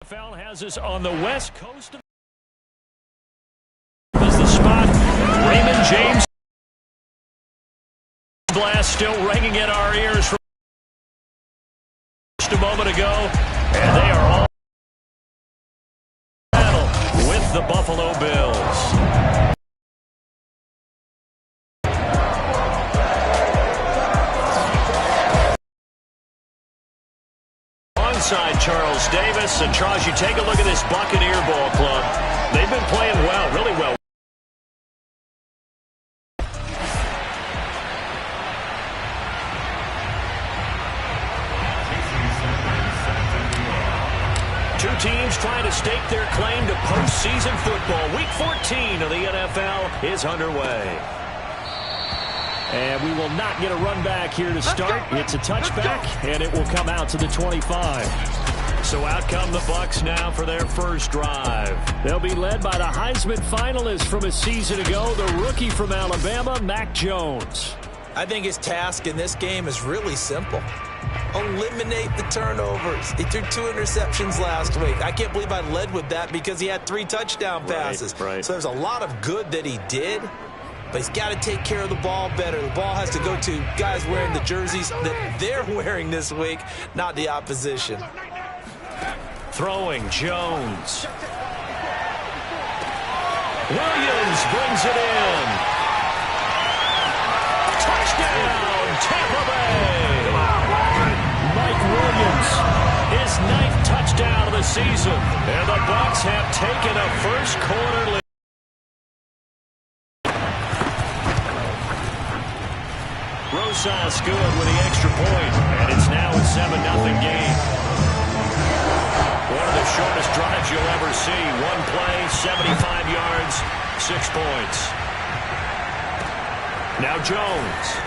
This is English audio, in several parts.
NFL has us on the west coast of is the spot. Raymond James blast still ringing in our ears from just a moment ago, and they are all battle with the Buffalo Bills. Alongside Charles Davis, and Charles, you take a look at this Buccaneer ball club. They've been playing well, really well. Two teams trying to stake their claim to postseason football. Week 14 of the NFL is underway. And we will not get a run back here to start. It's a touchback, and it will come out to the 25. So out come the Bucs now for their first drive. They'll be led by the Heisman finalist from a season ago, the rookie from Alabama, Mac Jones. I think his task in this game is really simple. Eliminate the turnovers. He threw 2 interceptions last week. I can't believe I led with that because he had 3 touchdown passes. Right. So there's a lot of good that he did. But he's got to take care of the ball better. The ball has to go to guys wearing the jerseys that they're wearing this week, not the opposition. Throwing Jones. Williams brings it in. Touchdown, Tampa Bay. Mike Williams, his 9th touchdown of the season. And the Bucs have taken a first quarter lead. Rosas good with the extra point, and it's now a 7-0 game. One of the shortest drives you'll ever see. One play, 75 yards, 6 points. Now Jones.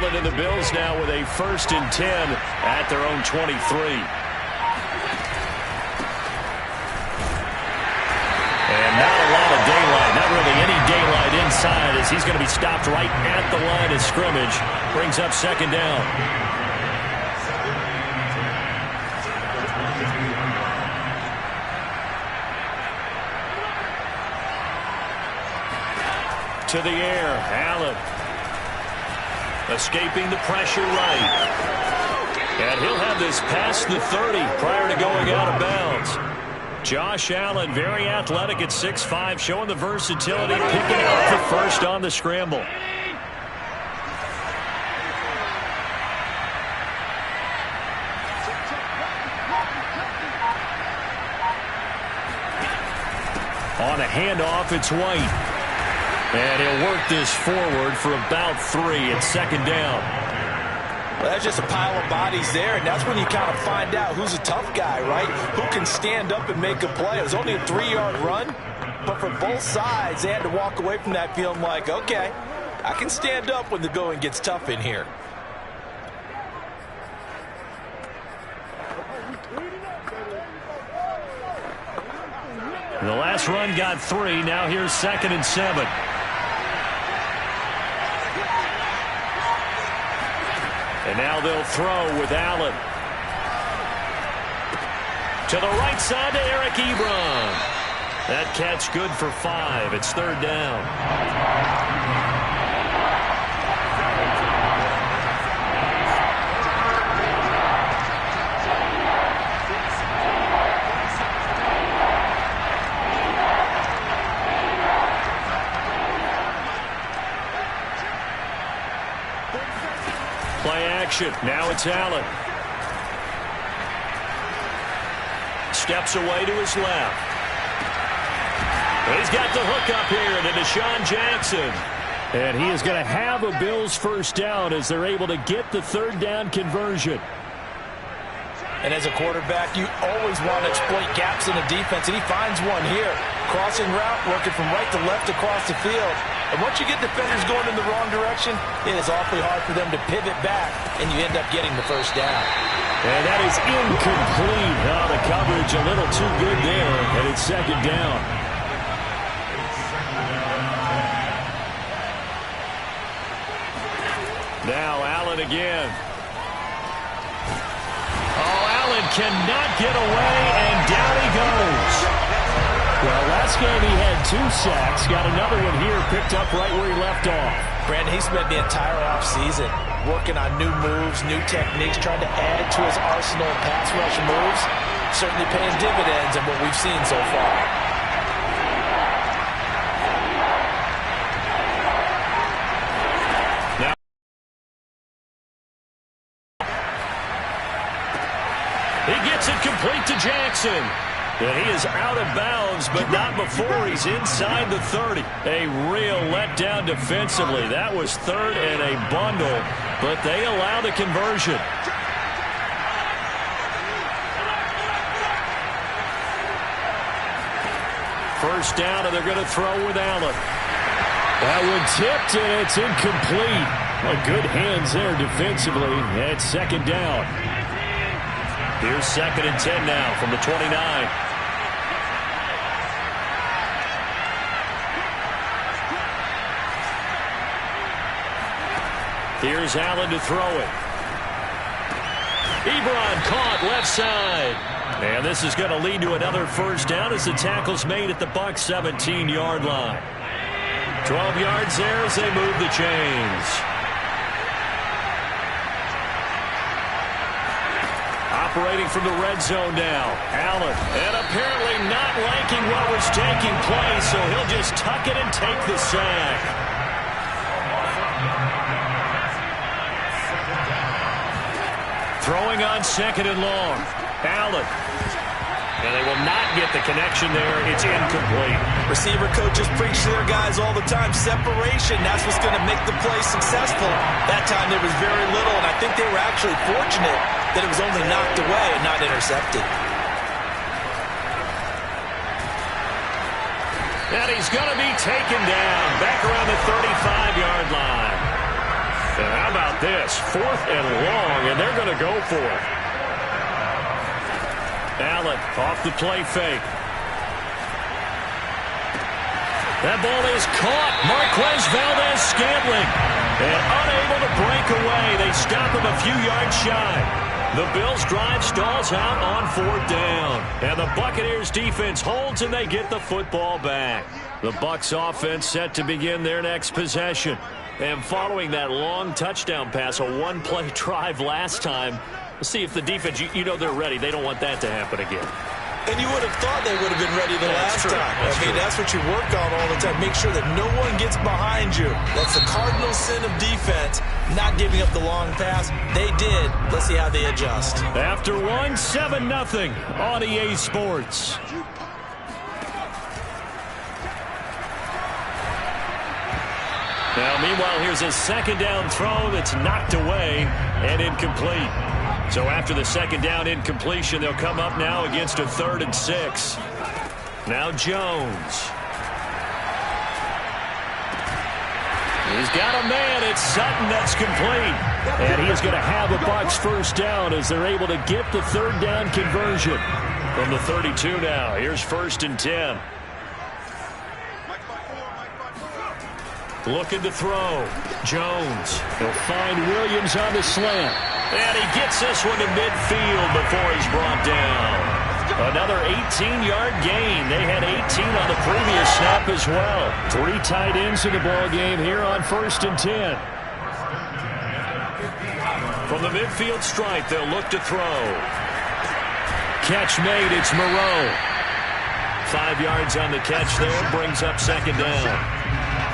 And the Bills now with a 1st and 10 at their own 23. And not a lot of daylight, not really any daylight inside, as he's going to be stopped right at the line of scrimmage. Brings up 2nd down. To the air, Allen. Escaping the pressure right. And he'll have this past the 30 prior to going out of bounds. Josh Allen, very athletic at 6'5", showing the versatility, picking up the first on the scramble. On a handoff, it's White. And he'll work this forward for about 3 at 2nd down. Well, that's just a pile of bodies there, and that's when you kind of find out who's a tough guy, right? Who can stand up and make a play. It was only a 3-yard run, but for both sides, they had to walk away from that feeling like, okay, I can stand up when the going gets tough in here. The last run got 3. Now here's 2nd and 7. And now they'll throw with Allen. To the right side to Eric Ebron. That catch good for 5. It's 3rd down. Play action. Now it's Allen. Steps away to his left. He's got the hook up here to Deshaun Jackson. And he is going to have a Bills first down as they're able to get the third down conversion. And as a quarterback, you always want to exploit gaps in the defense, and he finds one here. Crossing route, working from right to left across the field. And once you get defenders going in the wrong direction, it is awfully hard for them to pivot back, and you end up getting the first down. And that is incomplete. Oh, the coverage a little too good there, and it's second down. Now Allen again. Oh, Allen cannot get away, and down he goes. Well, last game he had 2 sacks. Got another one here, picked up right where he left off. Brandon, he spent the entire offseason working on new moves, new techniques, trying to add to his arsenal of pass rush moves. Certainly paying dividends in what we've seen so far. He gets it complete to Jackson. And he is out of bounds, but not before he's inside the 30. A real letdown defensively. That was third and a bundle, but they allow the conversion. First down, and they're going to throw with Allen. That one tipped, and it's incomplete. Well, good hands there defensively. And second down. Here's 2nd and 10 now from the 29. Here's Allen to throw it. Ebron caught left side. And this is going to lead to another first down as the tackle's made at the Bucs 17-yard line. 12 yards there as they move the chains. Operating from the red zone now. Allen. And apparently not liking what was taking place, so he'll just tuck it and take the sack. Throwing on 2nd and long. Allen. And they will not get the connection there. It's incomplete. Receiver coaches preach to their guys all the time. Separation, that's what's going to make the play successful. That time there was very little, and I think they were actually fortunate that it was only knocked away and not intercepted. And he's going to be taken down back around the 35-yard line. And how about this? 4th and long, and they're going to go for it. Allen off the play fake. That ball is caught. Marquez Valdez-Scantling. And unable to break away. They stop him a few yards shy. The Bills' drive stalls out on 4th down. And the Buccaneers' defense holds, and they get the football back. The Bucs' offense set to begin their next possession. And following that long touchdown pass, a one-play drive last time, we'll see if the defense, you know they're ready. They don't want that to happen again. And you would have thought they would have been ready the last time. I mean, that's what you work on all the time. Make sure that no one gets behind you. That's the cardinal sin of defense, not giving up the long pass. They did. Let's see how they adjust. After 7-0 on EA Sports. Now, meanwhile, here's a 2nd down throw that's knocked away and incomplete. So after the 2nd down incompletion, they'll come up now against a 3rd and 6. Now Jones. He's got a man. It's Sutton that's complete. And he's going to have a Bucs first down as they're able to get the 3rd down conversion. From the 32 now, here's 1st and 10. Looking to throw. Jones. He'll find Williams on the slant. And he gets this one to midfield before he's brought down. Another 18-yard gain. They had 18 on the previous snap as well. 3 tight ends in the ball game here on 1st and 10. From the midfield stripe, they'll look to throw. Catch made. It's Moreau. 5 yards on the catch there. Brings up 2nd down.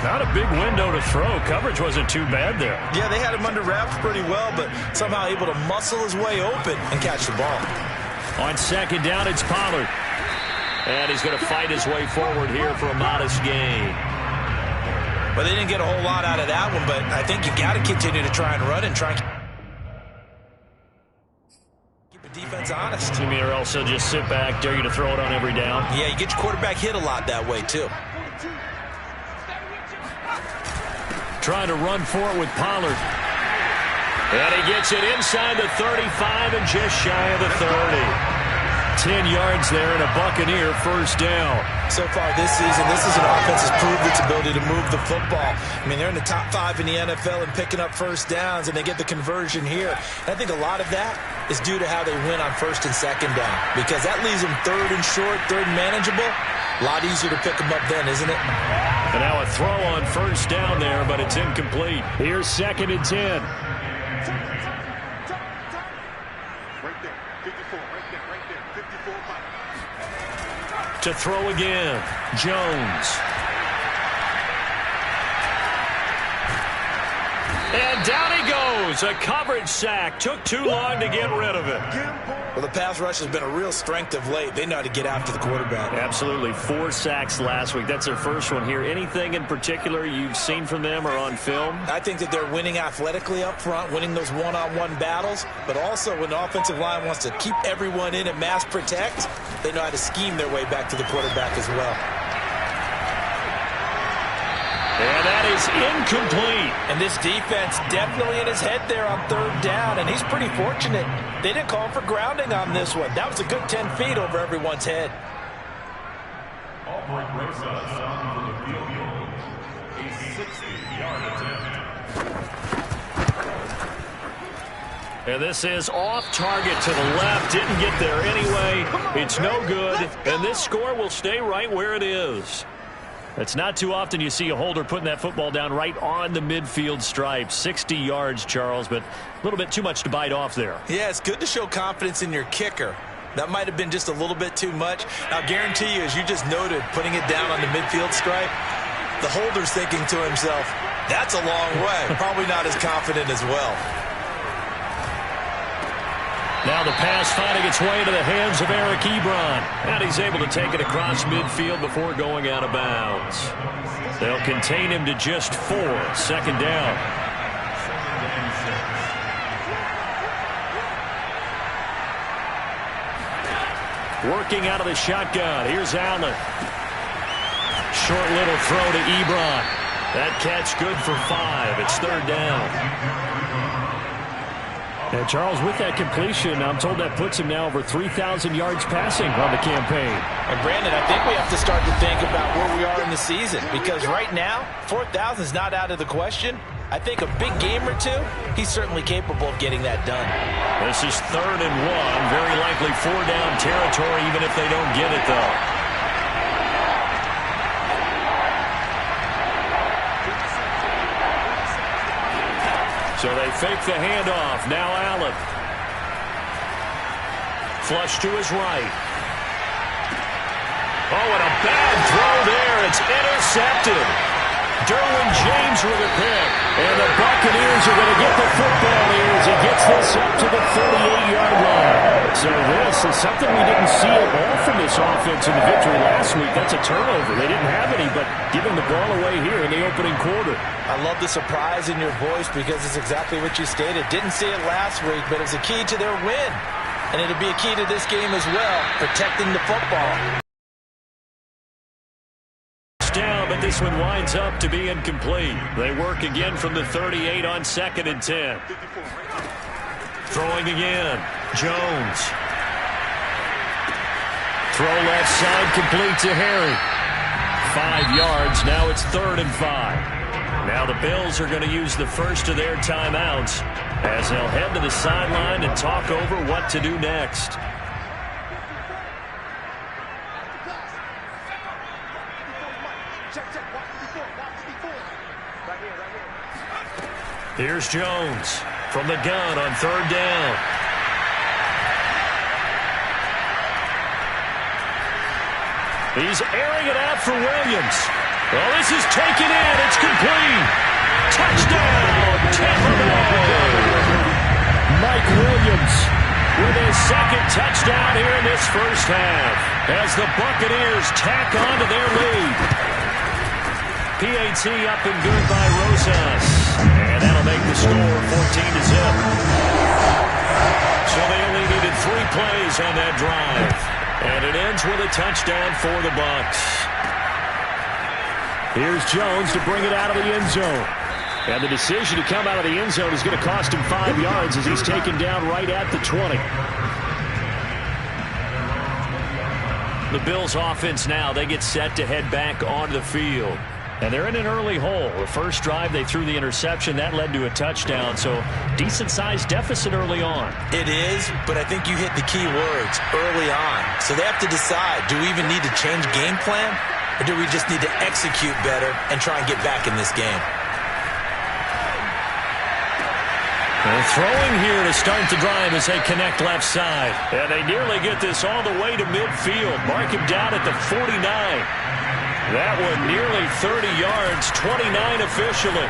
Not a big window to throw. Coverage wasn't too bad there. Yeah, they had him under wraps pretty well, but somehow able to muscle his way open and catch the ball. On 2nd down, it's Pollard. And he's going to fight his way forward here for a modest gain. Well, they didn't get a whole lot out of that one, but I think you got to continue to try and run and try and keep the defense honest. You mean, or also just sit back, dare you to throw it on every down? Yeah, you get your quarterback hit a lot that way, too. Trying to run for it with Pollard. And he gets it inside the 35 and just shy of the 30. 10 yards there and a Buccaneer first down. So far this season, this is an offense that's proved its ability to move the football. I mean, they're in the top 5 in the NFL and picking up first downs, and they get the conversion here. And I think a lot of that is due to how they win on first and second down, because that leaves them third and short, third and manageable. A lot easier to pick them up then, isn't it? And now a throw on first down there, but it's incomplete. Here's 2nd and 10. To throw again, Jones. And down he goes. A coverage sack. Took too long to get rid of it. Well, the pass rush has been a real strength of late. They know how to get after the quarterback. Absolutely. 4 sacks last week. That's their first one here. Anything in particular you've seen from them or on film? I think that they're winning athletically up front, winning those one-on-one battles, but also when the offensive line wants to keep everyone in and mass protect, they know how to scheme their way back to the quarterback as well. And that is incomplete. And this defense definitely in his head there on third down, and he's pretty fortunate. They didn't call him for grounding on this one. That was a good 10 feet over everyone's head. And this is off target to the left. Didn't get there anyway. It's no good. And this score will stay right where it is. It's not too often you see a holder putting that football down right on the midfield stripe. 60 yards, Charles, but a little bit too much to bite off there. Yeah, it's good to show confidence in your kicker. That might have been just a little bit too much. I'll guarantee you, as you just noted, putting it down on the midfield stripe, the holder's thinking to himself, that's a long way. Probably not as confident as well. Now the pass finding its way into the hands of Eric Ebron. And he's able to take it across midfield before going out of bounds. They'll contain him to just 4. 2nd down. Working out of the shotgun. Here's Allen. Short little throw to Ebron. That catch good for 5. It's 3rd down. And Charles, with that completion, I'm told that puts him now over 3,000 yards passing on the campaign. And Brandon, I think we have to start to think about where we are in the season, because right now, 4,000 is not out of the question. I think a big game or two, he's certainly capable of getting that done. This is 3rd and 1. Very likely 4-down territory, even if they don't get it, though. So they fake the handoff. Now Allen. Flush to his right. Oh, and a bad throw there. It's intercepted. Derwin James with a pick. And the Buccaneers are going to get the football here as he gets this up to the 38-yard line. So this is something we didn't see at all from this offense in the victory last week. That's a turnover. They didn't have any, but giving the ball away here in the opening quarter. I love the surprise in your voice because it's exactly what you stated. Didn't see it last week, but it's a key to their win. And it'll be a key to this game as well, protecting the football. Down, but this one winds up to be incomplete. They work again from the 38 on 2nd and 10. Throwing again. Jones. Throw left side complete to Harry. 5 yards. Now it's 3rd and 5. Now the Bills are going to use the first of their timeouts as they'll head to the sideline and talk over what to do next. Here's Jones from the gun on 3rd down. He's airing it out for Williams. Well, this is taken in. It's complete. Touchdown, Tampa Bay. Mike Williams with his 2nd touchdown here in this first half as the Buccaneers tack on to their lead. PAT up and good by Rosas. And that'll make the score 14-0. So they only needed 3 plays on that drive. And it ends with a touchdown for the Bucs. Here's Jones to bring it out of the end zone. And the decision to come out of the end zone is going to cost him 5 yards as he's taken down right at the 20. The Bills offense now, they get set to head back onto the field. And they're in an early hole. The first drive, they threw the interception. That led to a touchdown. So decent-sized deficit early on. It is, but I think you hit the key words early on. So they have to decide, do we even need to change game plan? Or do we just need to execute better and try and get back in this game? They're throwing here to start the drive as they connect left side. And they nearly get this all the way to midfield. Mark him down at the 49. That one nearly 30 yards, 29 officially.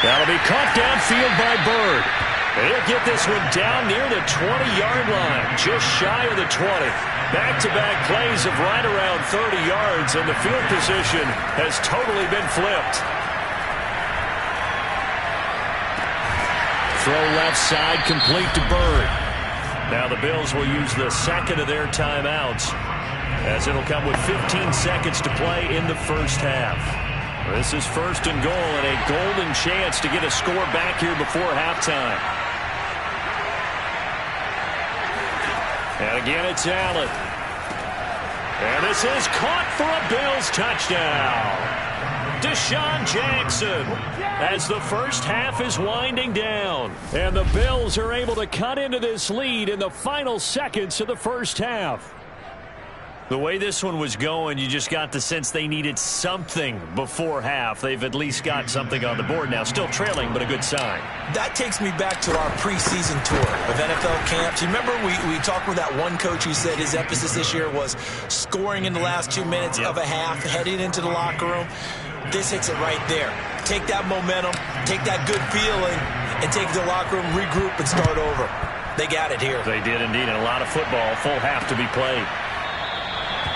That'll be caught downfield by Bird. He'll get this one down near the 20-yard line, just shy of the 20. Back-to-back plays of right around 30 yards, and the field position has totally been flipped. Throw left side, complete to Bird. Now the Bills will use the second of their timeouts, as it'll come with 15 seconds to play in the first half. This is first and goal, and a golden chance to get a score back here before halftime. And again, it's Allen. And this is caught for a Bills touchdown. Deshaun Jackson, as the first half is winding down. And the Bills are able to cut into this lead in the final seconds of the first half. The way this one was going, you just got the sense they needed something before half. They've at least got something on the board now. Still trailing, but a good sign. That takes me back to our preseason tour of NFL camps. You remember we talked with that one coach who said his emphasis this year was scoring in the last 2 minutes of a half, heading into the locker room. This hits it right there. Take that momentum, take that good feeling, and take it to the locker room, regroup, and start over. They got it here. They did indeed, and a lot of football, full half to be played.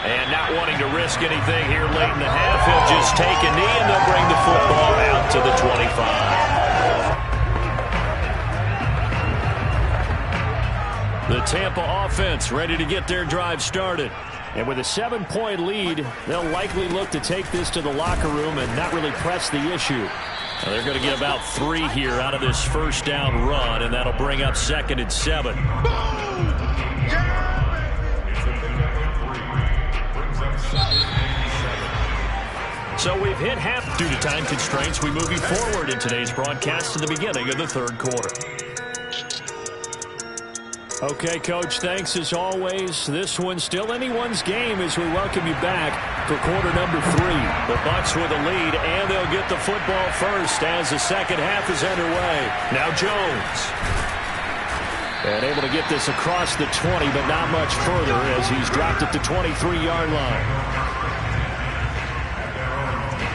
And not wanting to risk anything here late in the half, he'll just take a knee, and they'll bring the football out to the 25. The Tampa offense ready to get their drive started. And with a 7-point lead, they'll likely look to take this to the locker room and not really press the issue. Now they're going to get about 3 here out of this first down run, and that'll bring up 2nd and 7. So we've hit half due to time constraints. We move you forward in today's broadcast to the beginning of the third quarter. Okay, Coach, thanks as always. This one's still anyone's game as we welcome you back for quarter number 3. The Bucs with a lead, and they'll get the football first as the second half is underway. Now Jones. And able to get this across the 20, but not much further as he's dropped at the 23-yard line.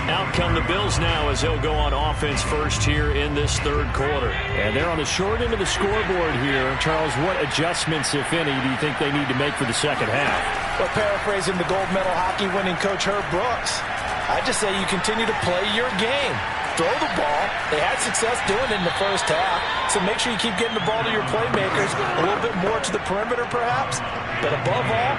Out come the Bills now as they'll go on offense first here in this third quarter. And they're on the short end of the scoreboard here. Charles, what adjustments, if any, do you think they need to make for the second half? Well, paraphrasing the gold medal hockey winning coach Herb Brooks, I just say you continue to play your game. Throw the ball. They had success doing it in the first half, so make sure you keep getting the ball to your playmakers, a little bit more to the perimeter perhaps, but above all,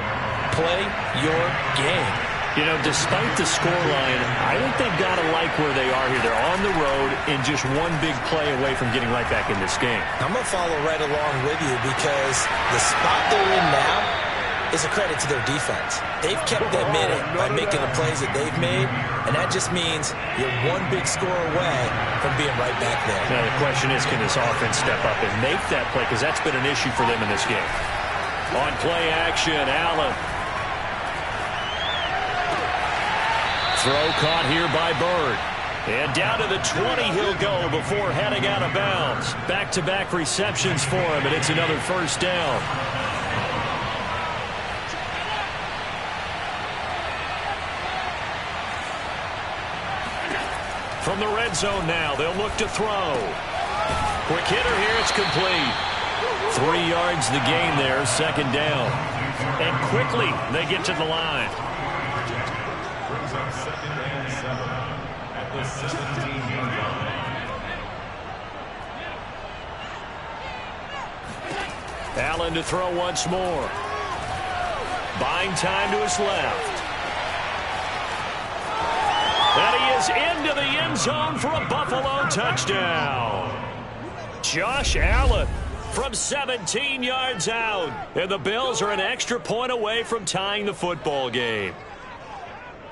play your game. You know, despite the scoreline, I think they've got to like where they are here. They're on the road and just one big play away from getting right back in this game. I'm going to follow right along with you because the spot they're in now is a credit to their defense. They've kept them in it by making the plays that they've made, and that just means you're one big score away from being right back there. Now, the question is, can this offense step up and make that play? Because that's been an issue for them in this game. On play action, Allen. Throw caught here by Bird. And down to the 20 he'll go before heading out of bounds. Back-to-back receptions for him, and it's another first down. From the red zone now, they'll look to throw. Quick hitter here, it's complete. 3 yards the gain there, second down. And quickly they get to the line. 2nd and 7 at the 17-yard line. Allen to throw once more. Buying time to his left. And he is into the end zone for a Buffalo touchdown. Josh Allen from 17 yards out. And the Bills are an extra point away from tying the football game.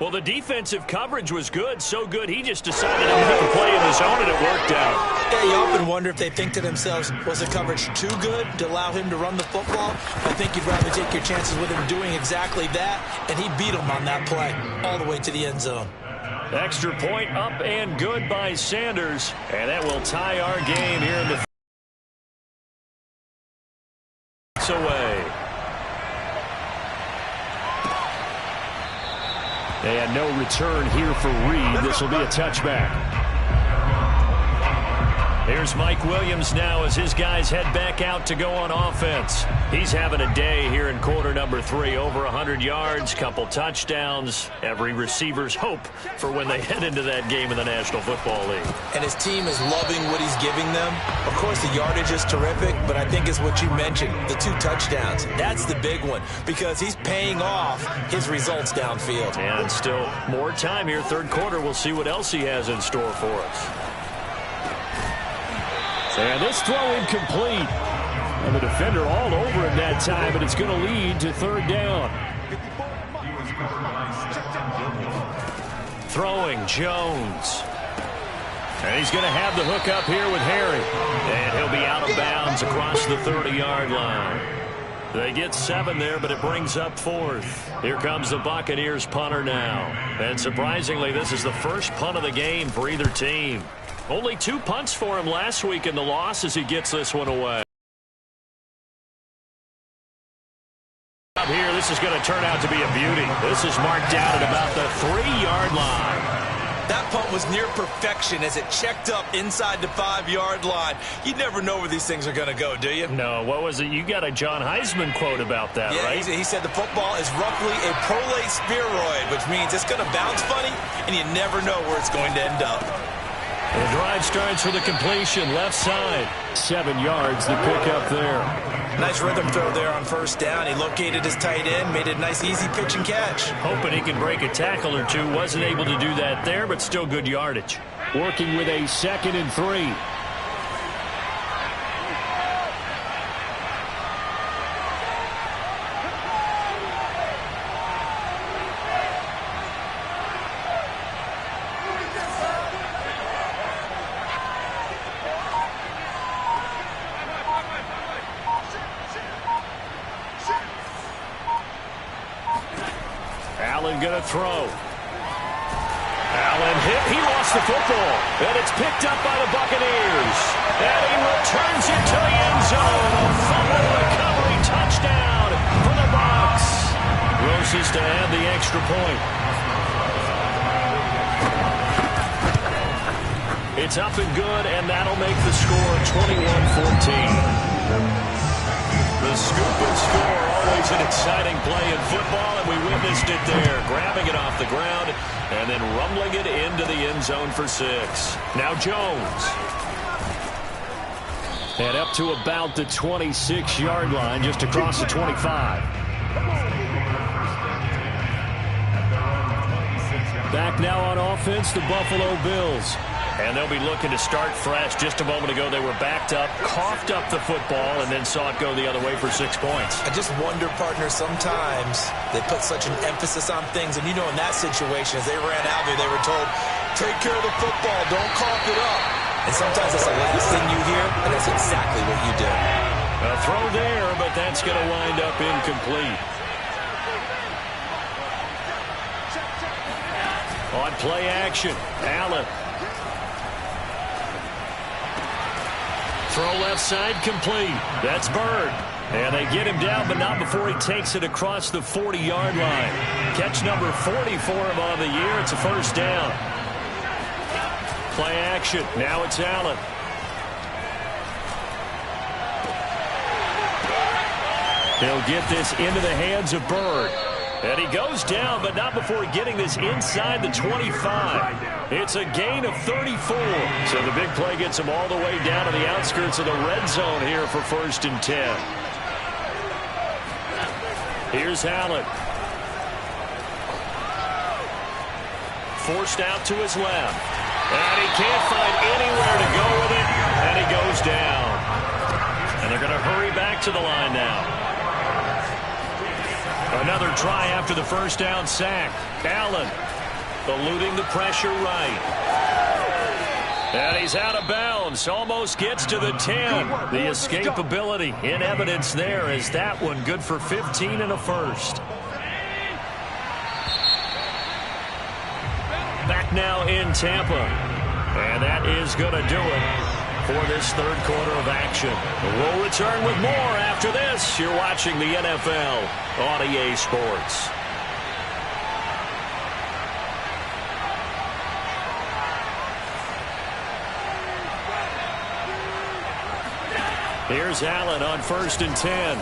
Well, the defensive coverage was good, so good he just decided to make a play in the zone, and it worked out. Yeah, you often wonder if they think to themselves, was the coverage too good to allow him to run the football? I think you'd rather take your chances with him doing exactly that, and he beat him on that play all the way to the end zone. Extra point up and good by Sanders, and that will tie our game here in the away. And no return here for Reed. This will be a touchback. Here's Mike Williams now as his guys head back out to go on offense. He's having a day here in quarter number 3. Over 100 yards, couple touchdowns. Every receiver's hope for when they head into that game in the National Football League. And his team is loving what he's giving them. Of course, the yardage is terrific, but I think it's what you mentioned, the 2 touchdowns. That's the big one because he's paying off his results downfield. And still more time here. Third quarter, we'll see what else he has in store for us. And this throw incomplete. And the defender all over him that time, and it's going to lead to third down. Throwing Jones. And he's going to have the hook up here with Harry. And he'll be out of bounds across the 30-yard line. They get 7 there, but it brings up 4th. Here comes the Buccaneers punter now. And surprisingly, this is the first punt of the game for either team. Only 2 punts for him last week in the loss as he gets this one away. Here, this is going to turn out to be a beauty. This is marked out at about the 3-yard line. That punt was near perfection as it checked up inside the 5-yard line. You never know where these things are going to go, do you? No, what was it? You got a John Heisman quote about that, yeah, right? He said the football is roughly a prolate spheroid, which means it's going to bounce funny, and you never know where it's going to end up. The drive starts with a completion, left side. 7 yards, the pick up there. Nice rhythm throw there on first down. He located his tight end, made it a nice, easy pitch and catch. Hoping he can break a tackle or two. Wasn't able to do that there, but still good yardage. Working with a 2nd and 3. Allen going to throw. Allen hit. He lost the football. And it's picked up by the Buccaneers. And he returns it to the end zone. A fumble recovery touchdown for the Bucs. Grosses to add the extra point. It's up and good, and that'll make the score 21-14. The scoop and score, always an exciting play in football, and we witnessed it there. Grabbing it off the ground and then rumbling it into the end zone for 6. Now Jones. And up to about the 26-yard line, just across the 25. Back now on offense, the Buffalo Bills. And they'll be looking to start fresh. Just a moment ago, they were backed up, coughed up the football, and then saw it go the other way for 6 points. I just wonder, partner, sometimes they put such an emphasis on things. And, you know, in that situation, as they ran out there, they were told, take care of the football, don't cough it up. And sometimes that's the last thing you hear, and that's exactly what you do. A throw there, but that's going to wind up incomplete. On play action, Allen. Throw left side complete. That's Bird. And they get him down, but not before he takes it across the 40-yard line. Catch number 40 for him on the year. It's a first down. Play action. Now it's Allen. He'll get this into the hands of Bird. And he goes down, but not before getting this inside the 25. It's a gain of 34. So the big play gets him all the way down to the outskirts of the red zone here for 1st and 10. Here's Allen. Forced out to his left. And he can't find anywhere to go with it. And he goes down. And they're going to hurry back to the line now. Another try after the first down sack. Allen eluding the pressure right. And he's out of bounds. Almost gets to the 10. The escapability in evidence there is that one good for 15 and a first. Back now in Tampa. And that is going to do it for this third quarter of action. We'll return with more after this. You're watching the NFL on EA Sports. Here's Allen on 1st and 10.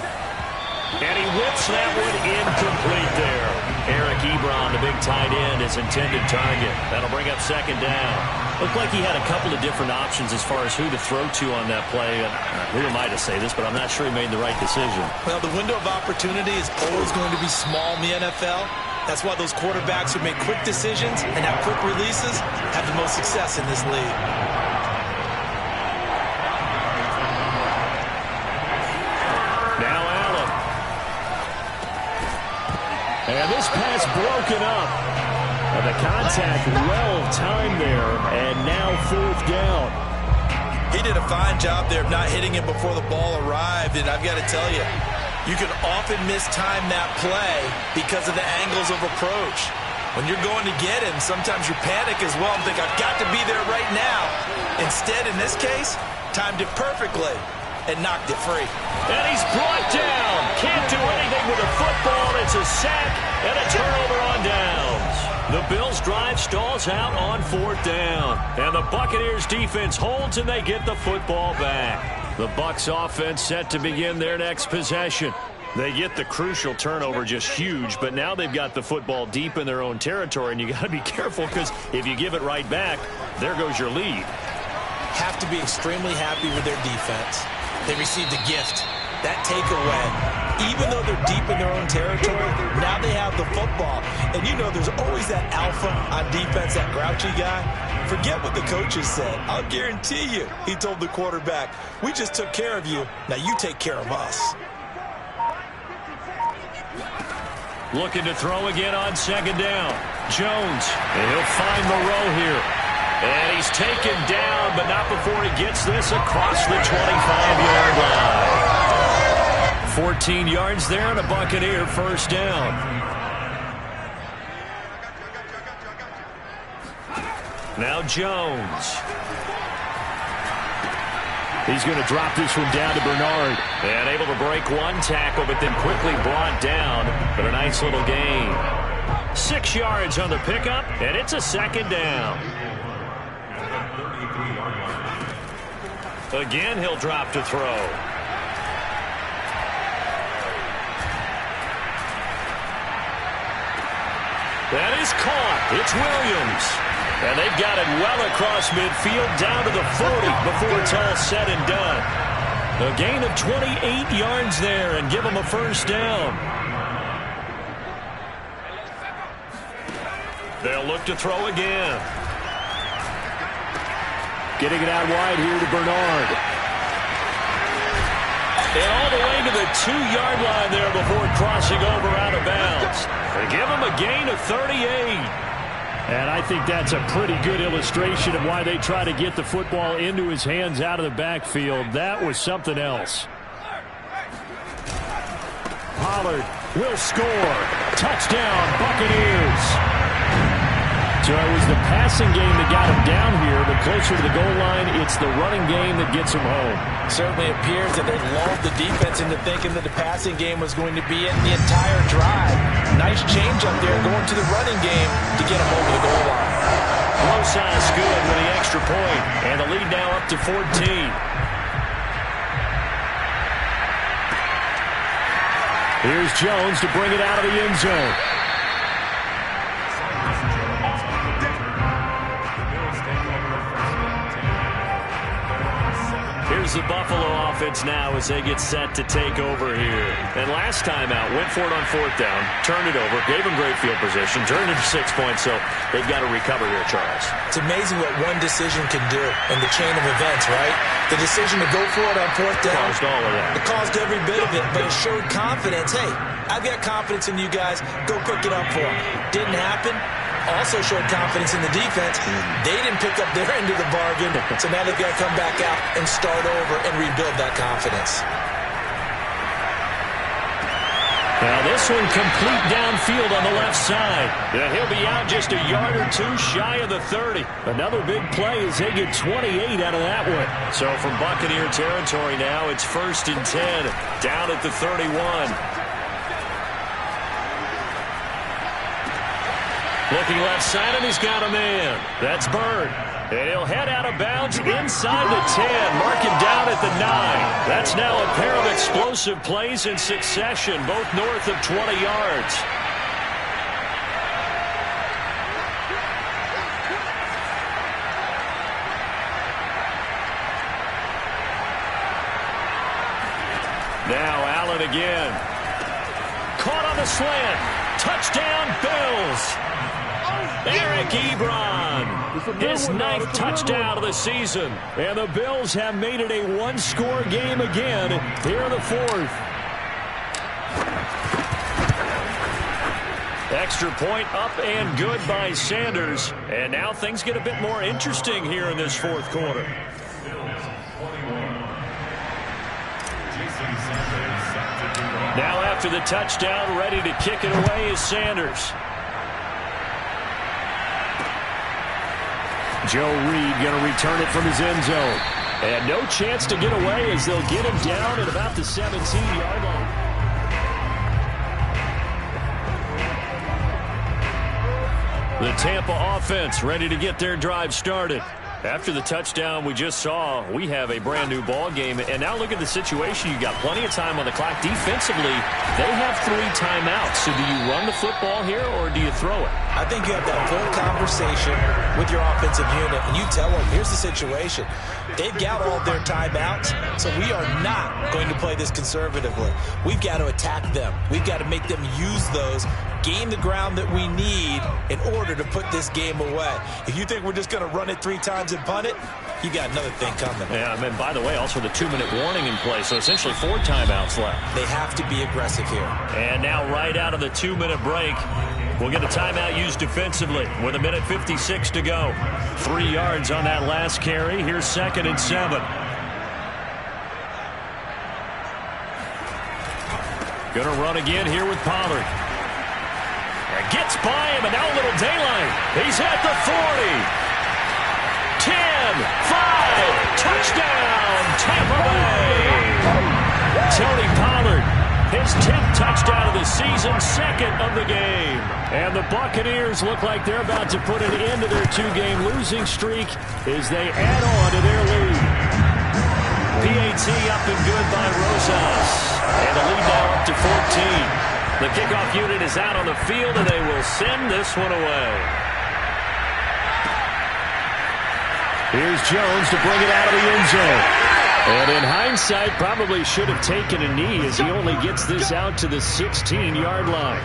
And he whips that one incomplete there. Eric Ebron, the big tight end, his intended target. That'll bring up 2nd down. Looked like he had a couple of different options as far as who to throw to on that play. Who am I to say this, but I'm not sure he made the right decision. Well, the window of opportunity is always going to be small in the NFL. That's why those quarterbacks who make quick decisions and have quick releases have the most success in this league. Now Allen. And this pass broken up. And the contact well-timed there, and now 4th down. He did a fine job there of not hitting him before the ball arrived, and I've got to tell you, you can often mistime that play because of the angles of approach. When you're going to get him, sometimes you panic as well and think, I've got to be there right now. Instead, in this case, timed it perfectly and knocked it free. And he's brought down. Can't do anything with the football. It's a sack and a turnover on downs. The Bills' drive stalls out on 4th down. And the Buccaneers' defense holds and they get the football back. The Bucs offense set to begin their next possession. They get the crucial turnover, just huge, but now they've got the football deep in their own territory, and you got to be careful because if you give it right back, there goes your lead. Have to be extremely happy with their defense. They received a gift. That takeaway, even though they're deep in their own territory, now they have the football. And you know there's always that alpha on defense, that grouchy guy. Forget what the coaches said. I'll guarantee you, he told the quarterback, we just took care of you. Now you take care of us. Looking to throw again on 2nd down. Jones, and he'll find Moreau here. And he's taken down, but not before he gets this across the 25-yard line. 14 yards there and a Buccaneer 1st down. Now Jones. He's going to drop this one down to Bernard. And able to break one tackle, but then quickly brought down. But a nice little gain. 6 yards on the pickup, and it's a 2nd down. Again, he'll drop to throw. That is caught. It's Williams. And they've got it well across midfield down to the 40 before it's all said and done. A gain of 28 yards there and give them a 1st down. They'll look to throw again. Getting it out wide here to Bernard. And all the way to the 2-yard line there before crossing over out of bounds. They give him a gain of 38. And I think that's a pretty good illustration of why they try to get the football into his hands out of the backfield. That was something else. Pollard will score. Touchdown, Buccaneers. So it was the passing game that got him down here, but closer to the goal line, it's the running game that gets him home. Certainly appears that they lulled the defense into thinking that the passing game was going to be it the entire drive. Nice change up there going to the running game to get him over the goal line. Rosas good with the extra point, and the lead now up to 14. Here's Jones to bring it out of the end zone. Here's the Buffalo offense now as they get set to take over here. And last time out, went for it on fourth down, turned it over, gave them great field position, turned it to 6 points, so they've got to recover here, Charles. It's amazing what one decision can do in the chain of events, right? The decision to go for it on fourth down. Caused all of that. It caused every bit of it, but it showed confidence. Hey, I've got confidence in you guys. Go pick it up for them. Didn't happen. Also showed confidence in the defense. They didn't pick up their end of the bargain, so now they've got to come back out and start over and rebuild that confidence. Now this one complete downfield on the left side. And he'll be out just a yard or two shy of the 30. Another big play as they get 28 out of that one. So from Buccaneer territory now, it's 1st and 10, down at the 31. Looking left side, and he's got a man. That's Bird. And he'll head out of bounds inside the 10. Mark him down at the 9. That's now a pair of explosive plays in succession, both north of 20 yards. Now Allen again. Caught on the slant. Touchdown, Bills. Eric Ebron, his 9th touchdown of the season. And the Bills have made it a one-score game again here in the 4th. Extra point up and good by Sanders. And now things get a bit more interesting here in this 4th quarter. Now after the touchdown, ready to kick it away is Sanders. Joe Reed going to return it from his end zone. And no chance to get away as they'll get him down at about the 17-yard line. The Tampa offense ready to get their drive started. After the touchdown we just saw, we have a brand-new ball game. And now look at the situation. You got plenty of time on the clock. Defensively, they have 3 timeouts. So do you run the football here or do you throw it? I think you have that full conversation with your offensive unit, and you tell them, here's the situation. They've got all their timeouts, so we are not going to play this conservatively. We've got to attack them. We've got to make them use those, gain the ground that we need in order to put this game away. If you think we're just going to run it 3 times and punt it, you got another thing coming. Yeah, and by the way, also the 2-minute warning in play, so essentially 4 timeouts left. They have to be aggressive here. And now right out of the 2-minute break, we'll get a timeout used defensively with 1:56 to go. 3 yards on that last carry. Here's 2nd and 7. Gonna run again here with Pollard. And gets by him, and now a little daylight. He's at the 40. 10, 5, touchdown, Tampa Bay. Tony Pollard, his 10th touchdown of the season, 2nd of the game. And the Buccaneers look like they're about to put an end to their 2-game losing streak as they add on to their lead. PAT up and good by Rosas. And the lead now up to 14. The kickoff unit is out on the field, and they will send this one away. Here's Jones to bring it out of the end zone. And in hindsight, probably should have taken a knee as he only gets this out to the 16-yard line.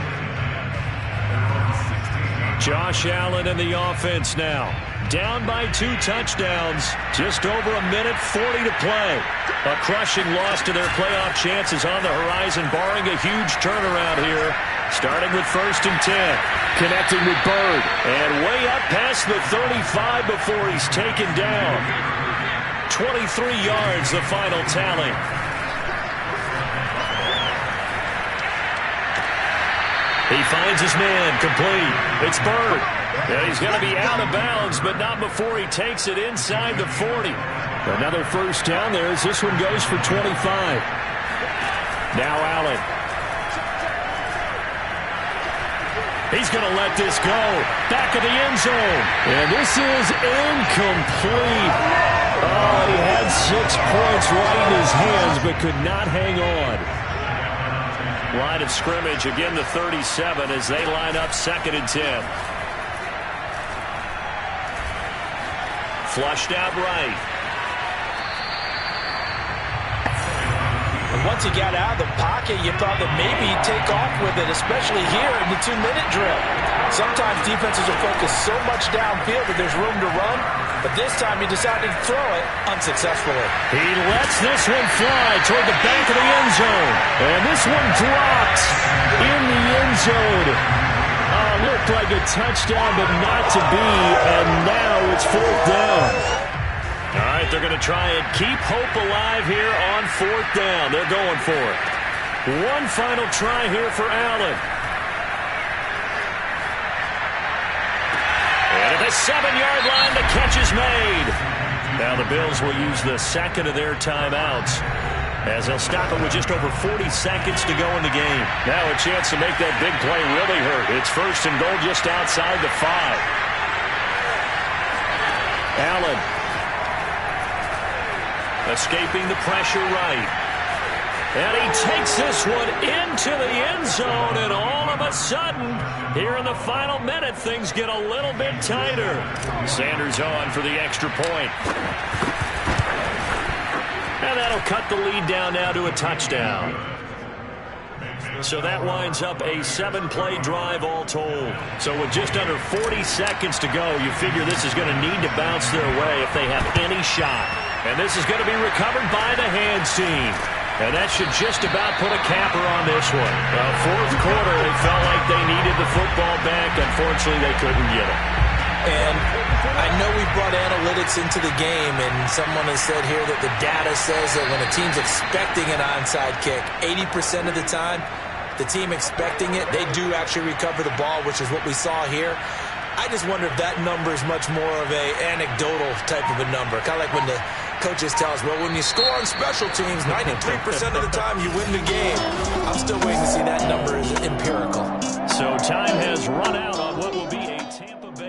Josh Allen and the offense now. Down by 2 touchdowns. Just over 1:40 to play. A crushing loss to their playoff chances on the horizon, barring a huge turnaround here. Starting with 1st and 10. Connecting with Bird. And way up past the 35 before he's taken down. 23 yards, the final tally. He finds his man, complete. It's Bird. And he's going to be out of bounds, but not before he takes it inside the 40. Another first down there as this one goes for 25. Now Allen. He's going to let this go. Back of the end zone. And this is incomplete. Oh, he had 6 points right in his hands, but could not hang on. Line of scrimmage, again the 37 as they line up 2nd and 10. Flushed out right. And once he got out of the pocket, you thought that maybe he'd take off with it, especially here in the 2-minute drill. Sometimes defenses will focus so much downfield that there's room to run, but this time he decided to throw it unsuccessfully. He lets this one fly toward the back of the end zone. And this one drops in the end zone. Looked like a touchdown, but not to be. And now it's 4th down. All right, they're going to try and keep hope alive here on 4th down. They're going for it. One final try here for Allen. And at the 7-yard line, the catch is made. Now the Bills will use the 2nd of their timeouts as they'll stop it with just over 40 seconds to go in the game. Now a chance to make that big play really hurt. It's 1st and goal just outside the 5. Allen escaping the pressure right. And he takes this one into the end zone, and all of a sudden, here in the final minute, things get a little bit tighter. Sanders on for the extra point. And that'll cut the lead down now to a touchdown. So that winds up a 7-play drive all told. So with just under 40 seconds to go, you figure this is going to need to bounce their way if they have any shot. And this is going to be recovered by the hands team. And that should just about put a capper on this one. Well, 4th quarter, they felt like they needed the football back. Unfortunately, they couldn't get it. And I know we brought analytics into the game, and someone has said here that the data says that when a team's expecting an onside kick, 80% of the time, the team expecting it, they do actually recover the ball, which is what we saw here. I just wonder if that number is much more of a anecdotal type of a number. Kind of like when the coaches tell us, well, when you score on special teams, 93% of the time you win the game. I'm still waiting to see that number is empirical. So time has run out.